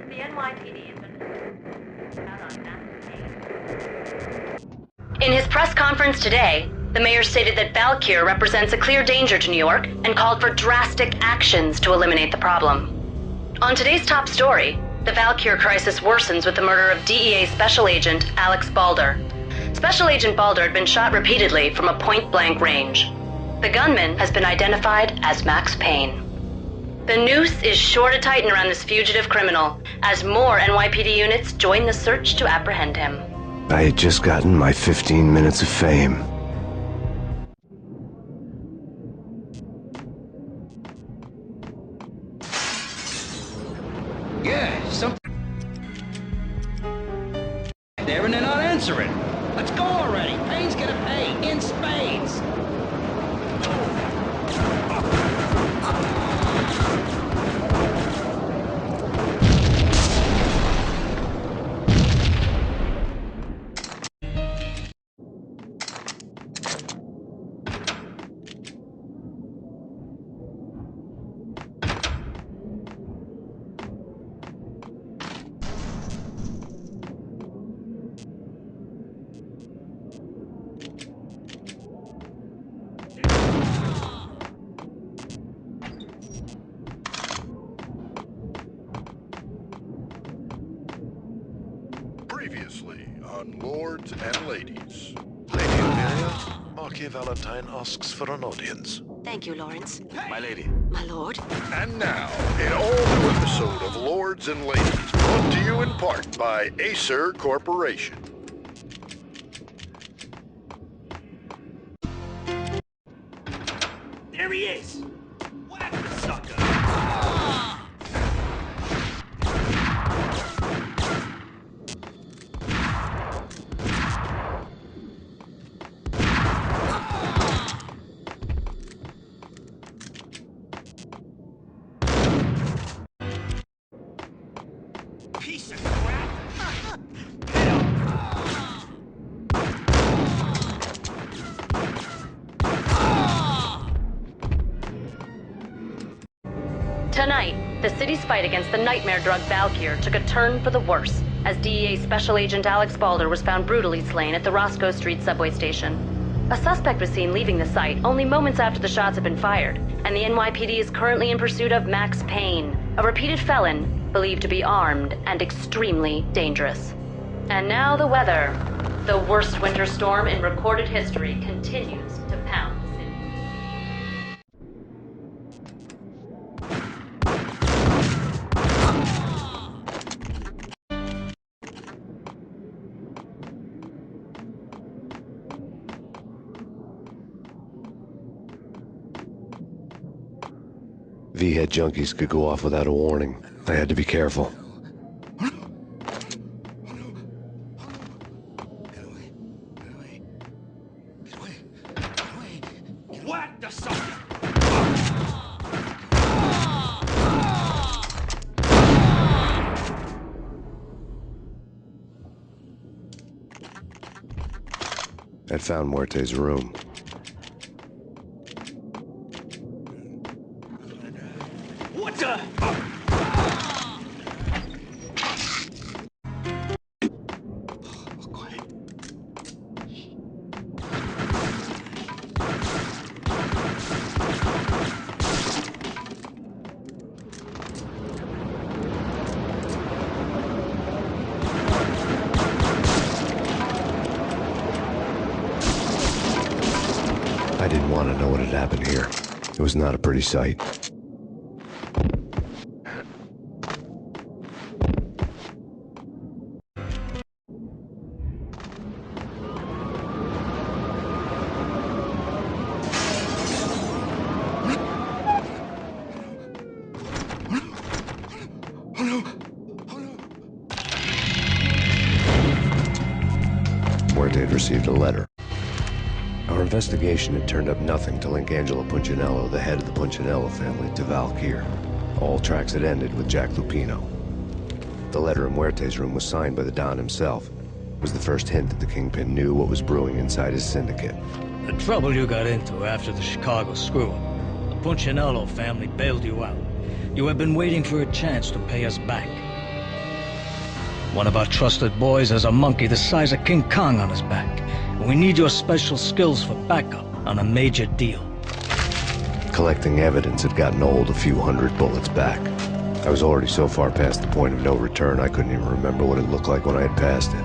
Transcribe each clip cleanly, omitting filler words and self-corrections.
The NYPD has been out on Max Payne. In his press conference today, the mayor stated that Valkyr represents a clear danger to New York and called for drastic actions to eliminate the problem. On today's top story, the Valkyr crisis worsens with the murder of DEA Special Agent Alex Balder. Special Agent Balder had been shot repeatedly from a point-blank range. The gunman has been identified as Max Payne. The noose is sure to tighten around this fugitive criminal as more NYPD units join the search to apprehend him. I had just gotten my 15 minutes of fame. Yeah, something there and they're not answering. Let's go already. Payne's gonna pay in spades. Previously on Lords and Ladies. Lady Amelia, Marquis Valentine asks for an audience. Thank you, Lawrence. My lady. My lord. And now, an all-new episode of Lords and Ladies, brought to you in part by Acer Corporation. There he is. Whack the sucker. Piece of crap. Get him. Tonight, the city's fight against the nightmare drug Valkyr took a turn for the worse as DEA Special Agent Alex Balder was found brutally slain at the Roscoe Street subway station. A suspect was seen leaving the site only moments after the shots had been fired, and the NYPD is currently in pursuit of Max Payne, a repeated felon believed to be armed and extremely dangerous. And now the weather. The worst winter storm in recorded history continues to pound the city. V-head junkies could go off without a warning. I had to be careful. Whack the sucker. I'd found Muerte's room. What the? I didn't want to know what had happened here. It was not a pretty sight. Muerte had received a letter. Our investigation had turned up nothing to link Angelo Punchinello, the head of the Punchinello family, to Valkyr. All tracks had ended with Jack Lupino. The letter in Muerte's room was signed by the Don himself. It was the first hint that the Kingpin knew what was brewing inside his syndicate. The trouble you got into after the Chicago screw-up. Punchinello family bailed you out. You have been waiting for a chance to pay us back. One of our trusted boys has a monkey the size of King Kong on his back. We need your special skills for backup on a major deal. Collecting evidence had gotten old a few hundred bullets back. I was already so far past the point of no return I couldn't even remember what it looked like when I had passed it.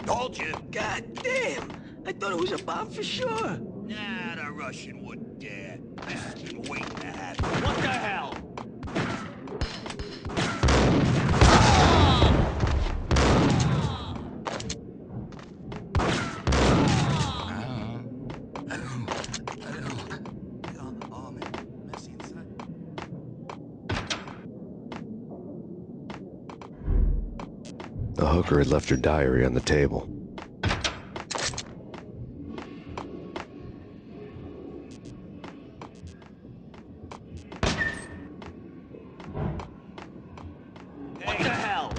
Told you. God damn! I thought it was a bomb for sure. Nah, the Russian wouldn't dare. This has been waiting to happen. What the hell? The hooker had left her diary on the table. What the hell?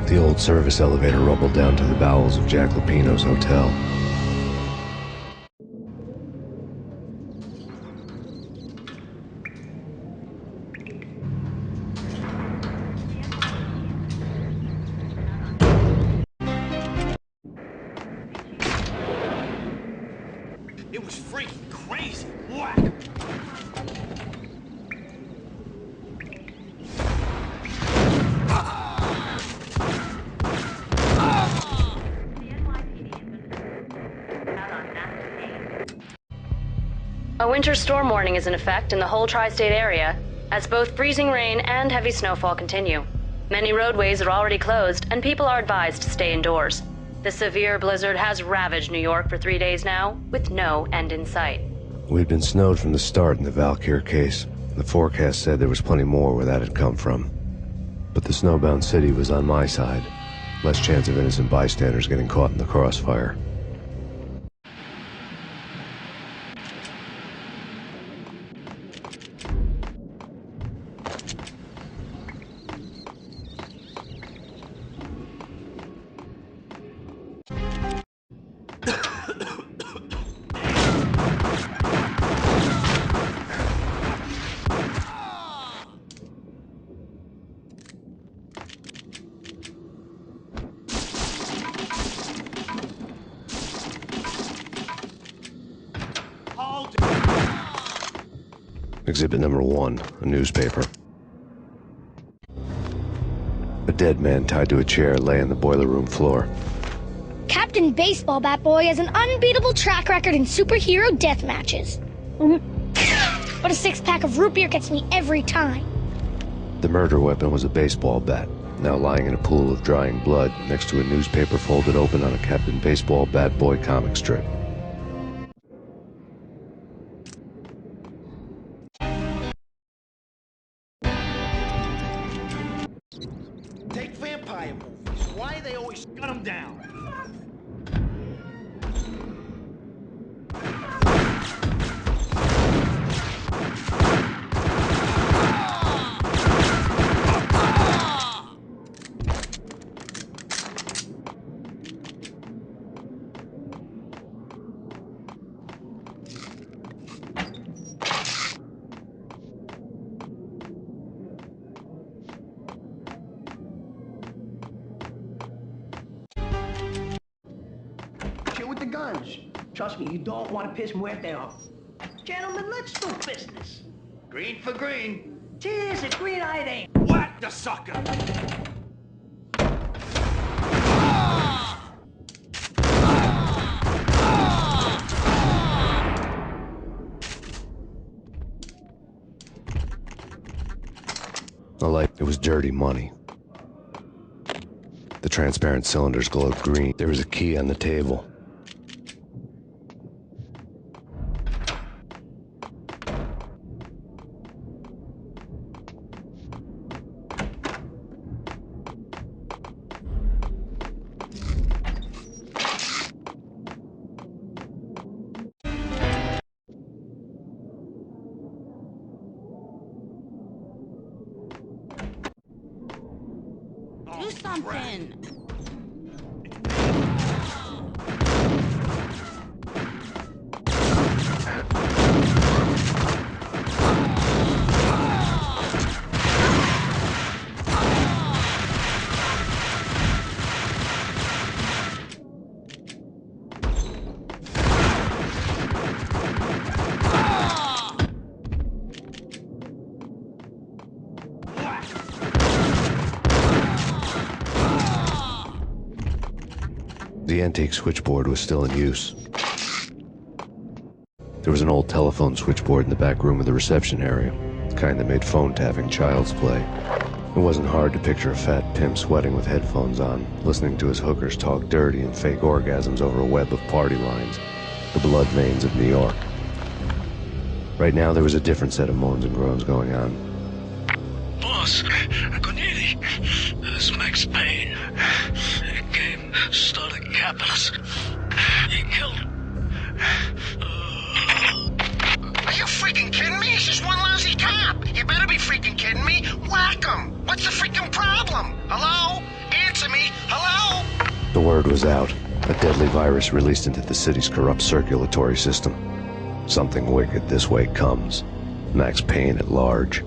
The old service elevator rumbled down to the bowels of Jack Lupino's hotel. It was freaking crazy. Whack! A winter storm warning is in effect in the whole tri-state area, as both freezing rain and heavy snowfall continue. Many roadways are already closed, and people are advised to stay indoors. The severe blizzard has ravaged New York for 3 days now, with no end in sight. We'd been snowed from the start in the Valkyr case. The forecast said there was plenty more where that had come from. But the snowbound city was on my side. Less chance of innocent bystanders getting caught in the crossfire. Exhibit number 1, a newspaper. A dead man tied to a chair lay on the boiler room floor. Captain Baseball Bat Boy has an unbeatable track record in superhero death matches. But a 6-pack of root beer gets me every time. The murder weapon was a baseball bat, now lying in a pool of drying blood next to a newspaper folded open on a Captain Baseball Bat Boy comic strip. Take vampire movies. Why they always gun them down? With the guns. Trust me, you don't want to piss Muerte off. Gentlemen, let's do business. Green for green. Cheers, a green-eyed ape. Whack the sucker! It was dirty money. The transparent cylinders glowed green. There was a key on the table. Do something! The antique switchboard was still in use. There was an old telephone switchboard in the back room of the reception area, the kind that made phone tapping child's play. It wasn't hard to picture a fat pimp sweating with headphones on, listening to his hookers talk dirty and fake orgasms over a web of party lines, the blood veins of New York. Right now there was a different set of moans and groans going on. Boss, good evening. This is Max Payne. He came, started capping us. He killed... Are you freaking kidding me? It's just one lousy cop. You better be freaking kidding me. Whack him. What's the freaking problem? Hello? Answer me. Hello? The word was out. A deadly virus released into the city's corrupt circulatory system. Something wicked this way comes. Max Payne at large.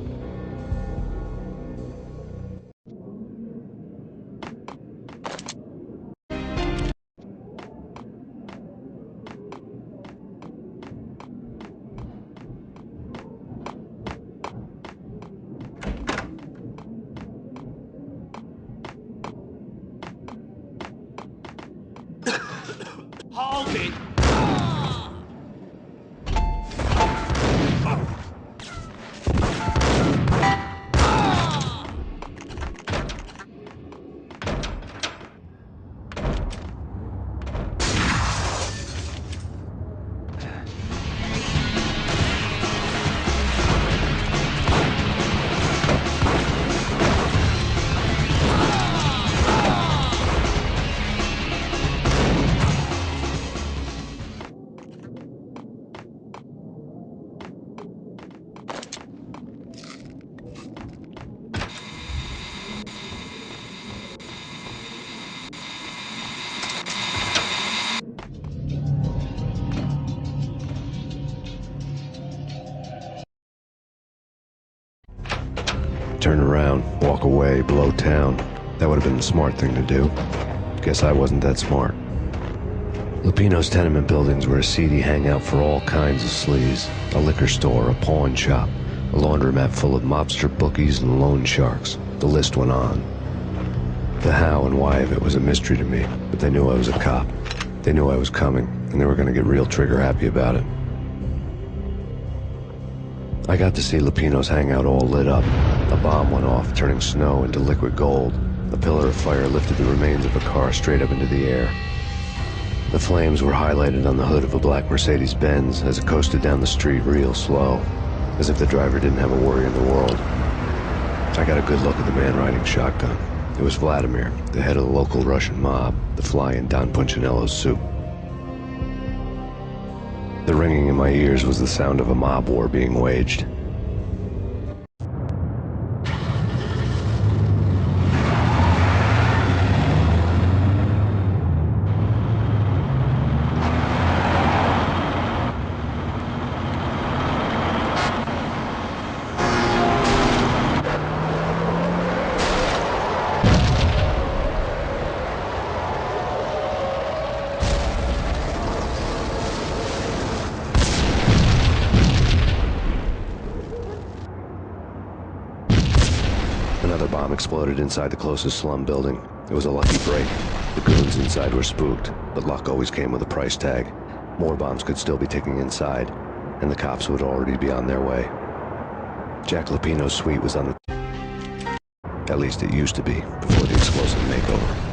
Hold it. Turn around, walk away, blow town. That would have been the smart thing to do. Guess I wasn't that smart. Lupino's tenement buildings were a seedy hangout for all kinds of sleaze. A liquor store, a pawn shop, a laundromat full of mobster bookies and loan sharks. The list went on. The how and why of it was a mystery to me, but they knew I was a cop. They knew I was coming, and they were going to get real trigger happy about it. I got to see Lupino's hangout all lit up. A bomb went off, turning snow into liquid gold. A pillar of fire lifted the remains of a car straight up into the air. The flames were highlighted on the hood of a black Mercedes-Benz as it coasted down the street real slow, as if the driver didn't have a worry in the world. I got a good look at the man riding shotgun. It was Vladimir, the head of the local Russian mob, the fly in Don Punchinello's soup. The ringing in my ears was the sound of a mob war being waged. Another bomb exploded inside the closest slum building. It was a lucky break. The goons inside were spooked, but luck always came with a price tag. More bombs could still be ticking inside, and the cops would already be on their way. Jack Lupino's suite was on the... At least it used to be, before the explosive makeover.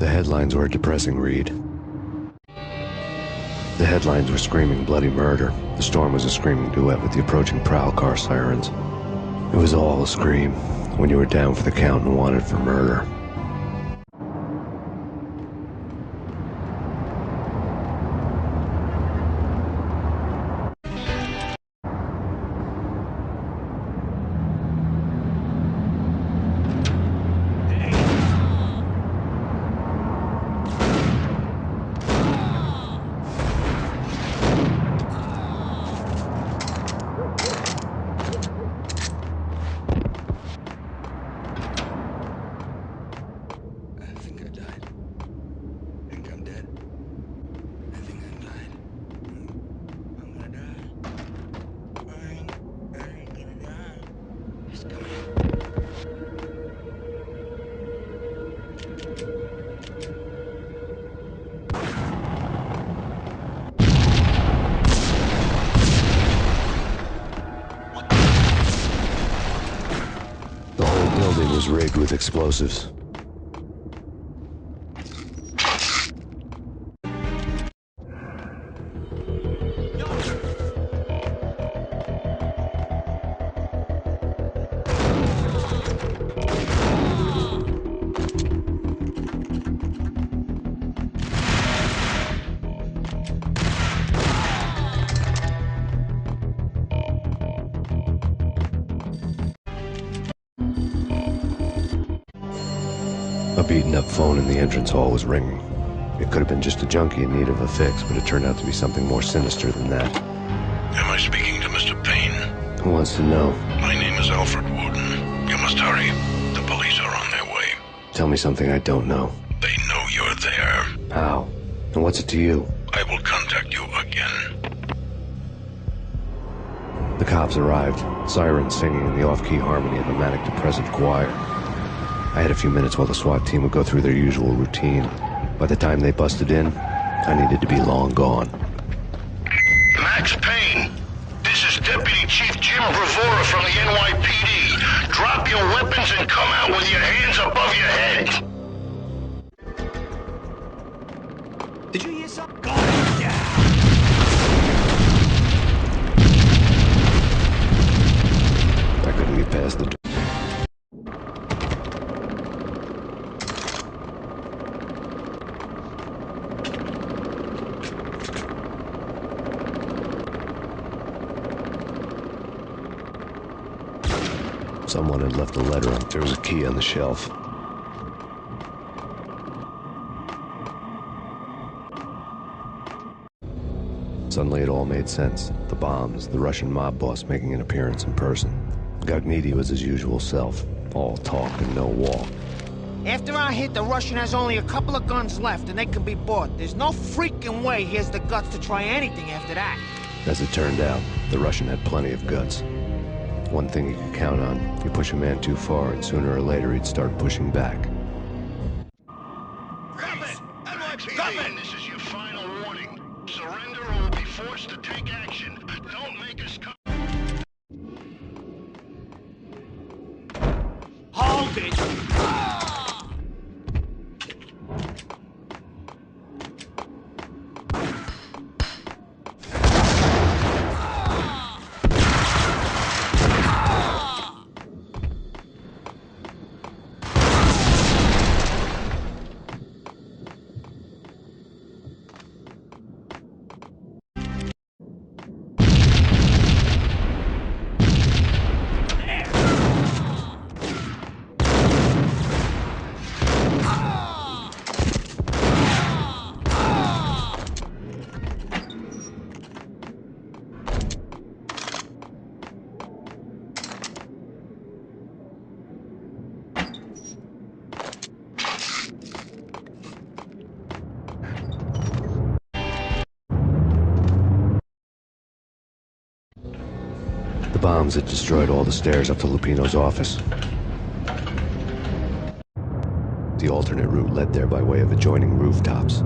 The headlines were a depressing read. The headlines were screaming bloody murder. The storm was a screaming duet with the approaching prowl car sirens. It was all a scream when you were down for the count and wanted for murder. The building was rigged with explosives. A beaten-up phone in the entrance hall was ringing. It could have been just a junkie in need of a fix, but it turned out to be something more sinister than that. Am I speaking to Mr. Payne? Who wants to know? My name is Alfred Woden. You must hurry. The police are on their way. Tell me something I don't know. They know you're there. How? And what's it to you? I will contact you again. The cops arrived, sirens singing in the off-key harmony of a manic-depressive choir. I had a few minutes while the SWAT team would go through their usual routine. By the time they busted in, I needed to be long gone. Max Payne, this is Deputy Chief Jim Bravura from the NYPD. Drop your weapons and come out with your hands above your head. Did you hear something? I couldn't get past the door. Someone had left a letter on. There was a key on the shelf. Suddenly it all made sense. The bombs, the Russian mob boss making an appearance in person. Gagniti was his usual self. All talk and no walk. After our hit, the Russian has only a couple of guns left, and they can be bought. There's no freaking way he has the guts to try anything after that. As it turned out, the Russian had plenty of guts. One thing you could count on, you push a man too far and sooner or later he'd start pushing back. NYPD, this is your final warning. Surrender or we'll be forced to take action. Don't make us come. Hold it! The bombs had destroyed all the stairs up to Lupino's office. The alternate route led there by way of adjoining rooftops.